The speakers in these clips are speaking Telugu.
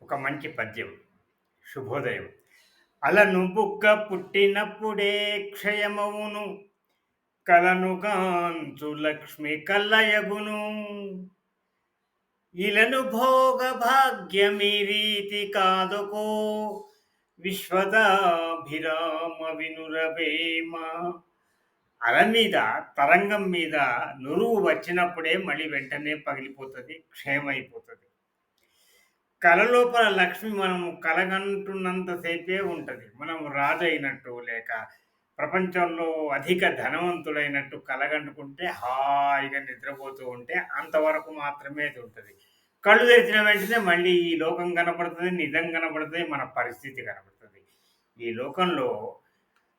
ఒక మంచి పద్యం. శుభోదయం. అలను బుగ్గ పుట్టినప్పుడే క్షయమవును. కలనుగాంచు లక్ష్మి కల్లయగును. ఇలను భోగ భాగ్యమీ రీతి కాదుకో. విశ్వదాభిరామ వినురవేమ. అల మీద, తరంగం మీద నురుగు వచ్చినప్పుడే మళ్ళీ వెంటనే పగిలిపోతది. క్షయమైపోతది. కల లోపల లక్ష్మి మనము కలగంటున్నంత సేపే ఉంటది. మనం రాజయినట్టు, లేక ప్రపంచంలో అధిక ధనవంతుడైనట్టు కలగంటుకుంటే హాయిగా నిద్రపోతూ ఉంటే అంతవరకు మాత్రమే అది ఉంటది. కళ్ళు తెరిచిన వెంటనే మళ్ళీ ఈ లోకం కనపడుతది, నిజం కనపడుతది, మన పరిస్థితి కనపడుతది. ఈ లోకంలో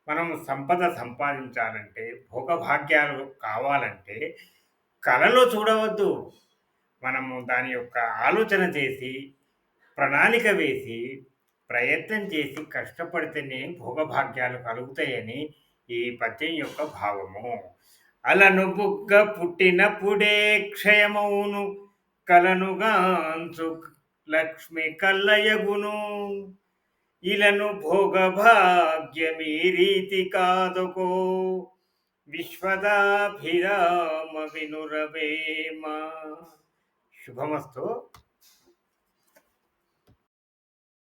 మనము సంపద సంపాదించాలంటే, భోగభాగ్యాలు కావాలంటే కలలో చూడవద్దు. మనము దాని యొక్క ఆలోచన చేసి, ప్రణాళిక వేసి, ప్రయత్నం చేసి కష్టపడితేనే భోగభాగ్యాలు కలుగుతాయని ఈ పద్యం యొక్క భావము. అలను బుగ్గ పుట్టినప్పుడే క్షయమవును. కలనుగాంచు లక్ష్మి కల్లయగును. ఇలను భోగభాగ్యమీ రీతి కాదుకో. విశ్వదాభిరామ వినురవేమ. శుభమస్తు.